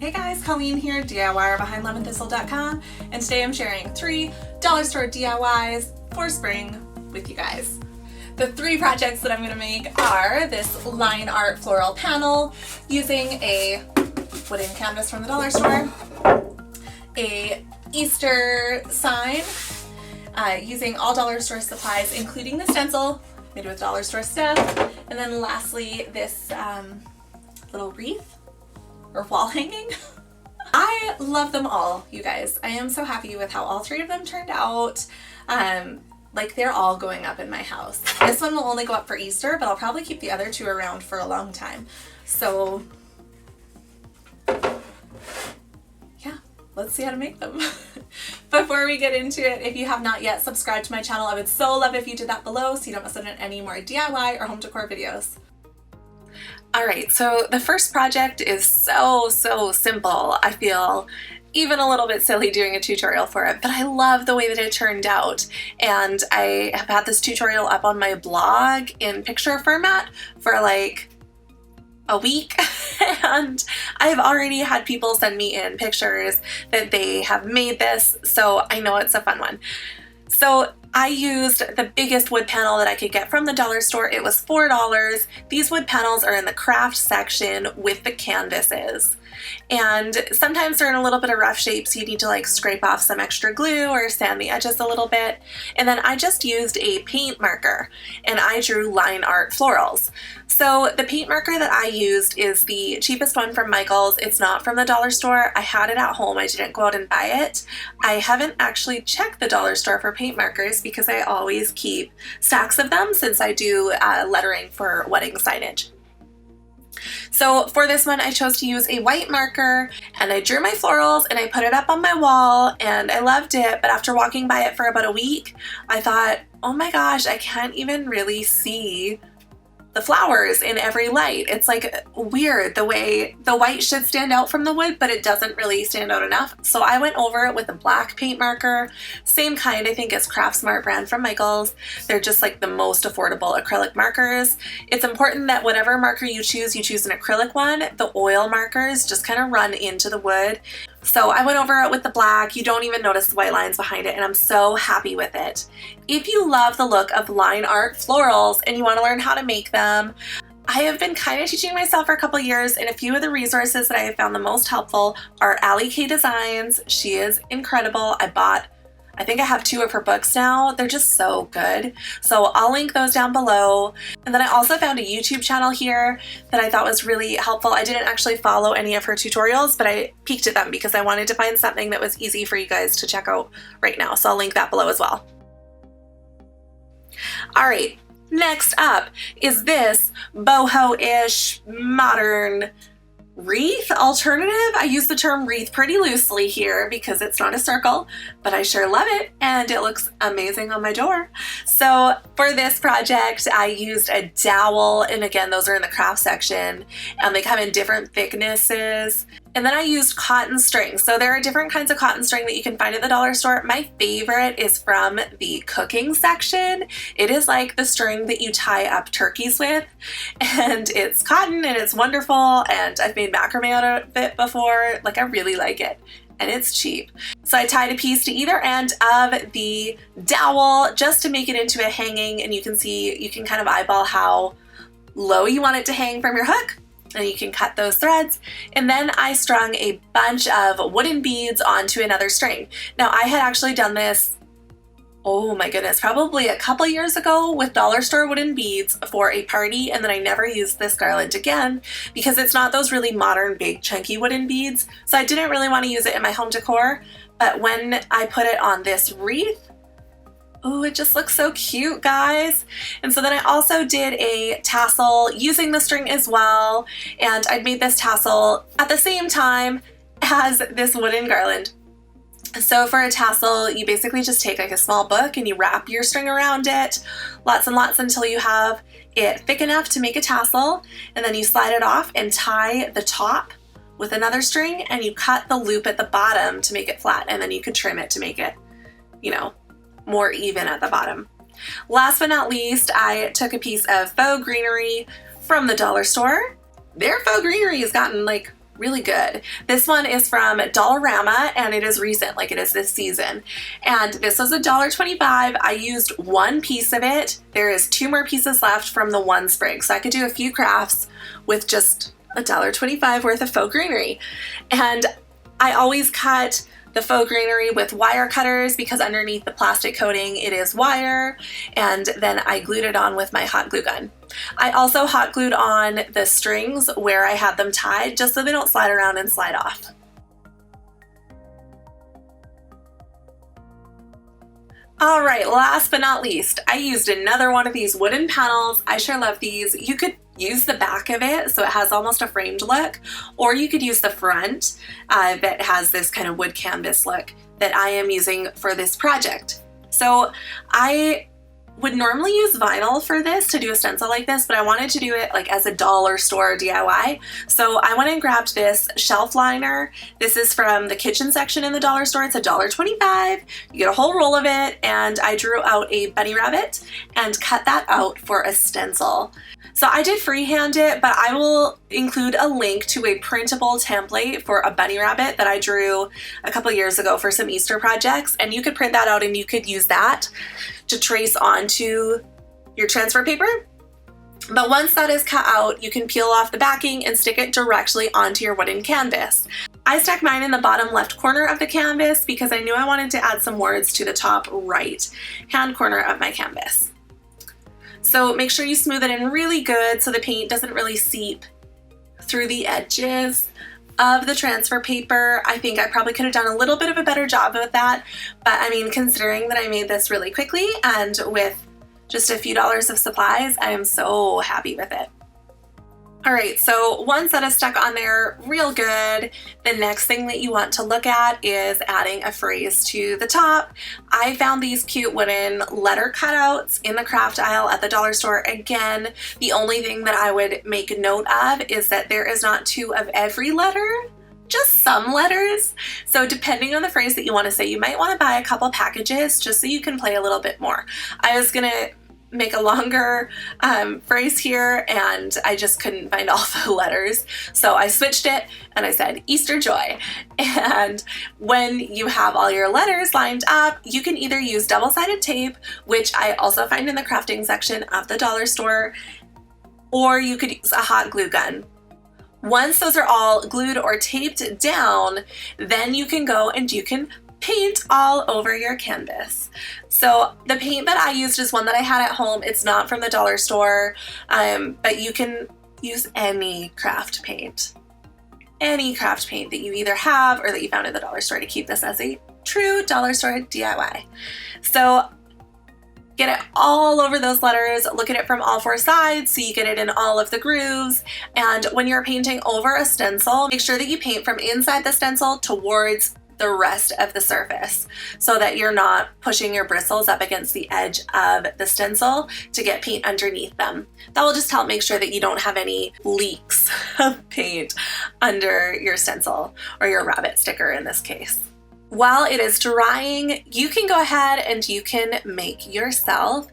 Hey guys, Colleen here, DIYer behind LemonThistle.com, and today I'm sharing 3 dollar store DIYs for spring with you guys. The 3 projects that I'm going to make are this line art floral panel using a wooden canvas from the dollar store, a Easter sign using all dollar store supplies including the stencil made with dollar store stuff, and then lastly this little wreath or wall hanging. I love them all, you guys. I am so happy with how all 3 of them turned out. Like they're all going up in my house. This one will only go up for Easter, but I'll probably keep the other 2 around for a long time. So yeah, let's see how to make them. Before we get into it, if you have not yet subscribed to my channel, I would so love if you did that below so you don't miss out on any more DIY or home decor videos. Alright, so the first project is so simple. I feel even a little bit silly doing a tutorial for it, but I love the way that it turned out. And I have had this tutorial up on my blog in picture format for like a week, and I've already had people send me in pictures that they have made this, so I know it's a fun one. So I used the biggest wood panel that I could get from the dollar store. It was $4. These wood panels are in the craft section with the canvases. And sometimes they're in a little bit of rough shape, so you need to like scrape off some extra glue or sand the edges a little bit. And then I just used a paint marker and I drew line art florals. So the paint marker that I used is the cheapest one from Michael's. It's not from the dollar store. I had it at home. I didn't go out and buy it. I haven't actually checked the dollar store for paint markers because I always keep stacks of them since I do lettering for wedding signage. So for this one, I chose to use a white marker and I drew my florals and I put it up on my wall and I loved it. But after walking by it for about a week, I thought, oh my gosh, I can't even really see the flowers in every light. It's like weird the way the white should stand out from the wood, but it doesn't really stand out enough. So I went over it with a black paint marker, same kind I think as Craft Smart brand from Michael's. They're just like the most affordable acrylic markers. It's important that whatever marker you choose an acrylic one. The oil markers just kind of run into the wood. So I went over it with the black. You don't even notice the white lines behind it, and I'm so happy with it. If you love the look of line art florals and you want to learn how to make them, I have been kind of teaching myself for a couple years, and a few of the resources that I have found the most helpful are Allie K Designs. She is incredible. I think I have 2 of her books now. They're just so good. So I'll link those down below. And then I also found a YouTube channel here that I thought was really helpful. I didn't actually follow any of her tutorials, but I peeked at them because I wanted to find something that was easy for you guys to check out right now. So I'll link that below as well. All right, next up is this boho-ish modern wreath alternative. I use the term wreath pretty loosely here because it's not a circle, but I sure love it and it looks amazing on my door. So for this project, I used a dowel, and again, those are in the craft section, and they come in different thicknesses. And then I used cotton string. So there are different kinds of cotton string that you can find at the dollar store. My favorite is from the cooking section. It is like the string that you tie up turkeys with, and it's cotton and it's wonderful, and I've made macrame out of it before. Like, I really like it, and it's cheap. So I tied a piece to either end of the dowel just to make it into a hanging, and you can see, you can kind of eyeball how low you want it to hang from your hook, and you can cut those threads. And then I strung a bunch of wooden beads onto another string. Now I had actually done this, oh my goodness, probably a couple years ago with dollar store wooden beads for a party, and then I never used this garland again because it's not those really modern big chunky wooden beads. So I didn't really want to use it in my home decor, but when I put it on this wreath, oh, it just looks so cute, guys. And so then I also did a tassel using the string as well, and I made this tassel at the same time as this wooden garland. So for a tassel, you basically just take like a small book and you wrap your string around it, lots and lots until you have it thick enough to make a tassel, and then you slide it off and tie the top with another string, and you cut the loop at the bottom to make it flat, and then you could trim it to make it, you know, more even at the bottom. Last but not least, I took a piece of faux greenery from the dollar store. Their faux greenery has gotten like really good. This one is from Dollarama and it is recent, like it is this season. And this was $1.25. I used one piece of it. There is 2 more pieces left from the one sprig. So I could do a few crafts with just $1.25 worth of faux greenery. And I always cut the faux greenery with wire cutters because underneath the plastic coating it is wire, and then I glued it on with my hot glue gun. I also hot glued on the strings where I had them tied just so they don't slide around and slide off. All right, last but not least, I used another one of these wooden panels. I sure love these. You could use the back of it so it has almost a framed look, or you could use the front that has this kind of wood canvas look that I am using for this project. So I would normally use vinyl for this to do a stencil like this, but I wanted to do it like as a dollar store DIY. So I went and grabbed this shelf liner. This is from the kitchen section in the dollar store. It's $1.25. You get a whole roll of it, and I drew out a bunny rabbit and cut that out for a stencil. So I did freehand it, but I will include a link to a printable template for a bunny rabbit that I drew a couple years ago for some Easter projects, and you could print that out and you could use that to trace onto your transfer paper. But once that is cut out, you can peel off the backing and stick it directly onto your wooden canvas. I stuck mine in the bottom left corner of the canvas because I knew I wanted to add some words to the top right hand corner of my canvas. So make sure you smooth it in really good so the paint doesn't really seep through the edges of the transfer paper. I think I probably could have done a little bit of a better job with that, but I mean, considering that I made this really quickly and with just a few dollars of supplies, I am so happy with it. All right, so once that is stuck on there real good, the next thing that you want to look at is adding a phrase to the top. I found these cute wooden letter cutouts in the craft aisle at the dollar store. Again, the only thing that I would make note of is that there is not 2 of every letter, just some letters. So depending on the phrase that you want to say, you might want to buy a couple packages just so you can play a little bit more. I was gonna make a longer phrase here and I just couldn't find all the letters. So I switched it and I said Easter joy. And when you have all your letters lined up, you can either use double-sided tape, which I also find in the crafting section of the dollar store, or you could use a hot glue gun. Once those are all glued or taped down, then you can go and you can paint all over your canvas. So the paint that I used is one that I had at home. It's not from the dollar store, but you can use any craft paint. Any craft paint that you either have or that you found at the dollar store to keep this as a true dollar store DIY. So get it all over those letters, look at it from all 4 sides so you get it in all of the grooves. And when you're painting over a stencil, make sure that you paint from inside the stencil towards the rest of the surface so that you're not pushing your bristles up against the edge of the stencil to get paint underneath them. That will just help make sure that you don't have any leaks of paint under your stencil or your rabbit sticker in this case. While it is drying, you can go ahead and you can make yourself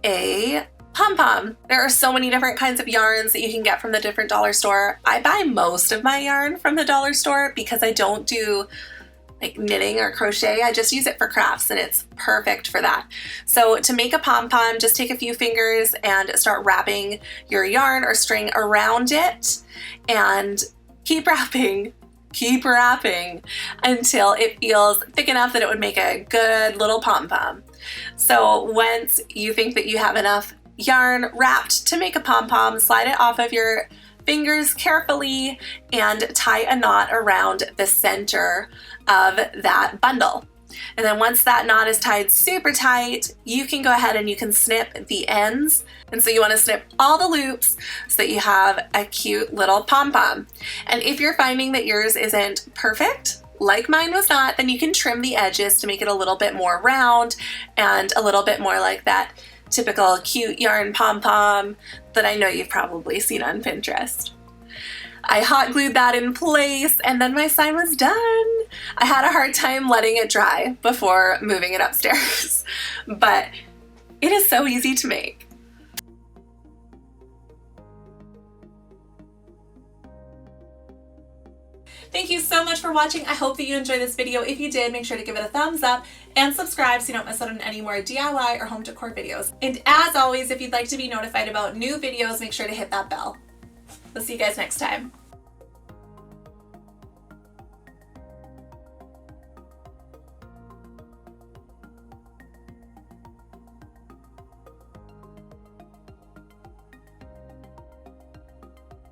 a pom-pom. There are so many different kinds of yarns that you can get from the different dollar store. I buy most of my yarn from the dollar store because I don't do like knitting or crochet. I just use it for crafts and it's perfect for that. So to make a pom-pom, just take a few fingers and start wrapping your yarn or string around it and keep wrapping until it feels thick enough that it would make a good little pom-pom. So once you think that you have enough yarn wrapped to make a pom-pom, slide it off of your fingers carefully and tie a knot around the center of that bundle. And then once that knot is tied super tight, you can go ahead and you can snip the ends. And so you want to snip all the loops so that you have a cute little pom-pom. And if you're finding that yours isn't perfect, like mine was not, then you can trim the edges to make it a little bit more round and a little bit more like that typical cute yarn pom-pom that I know you've probably seen on Pinterest. I hot glued that in place and then my sign was done. I had a hard time letting it dry before moving it upstairs, but it is so easy to make. Thank you so much for watching. I hope that you enjoyed this video. If you did, make sure to give it a thumbs up and subscribe so you don't miss out on any more DIY or home decor videos. And as always, if you'd like to be notified about new videos, make sure to hit that bell. We'll see you guys next time.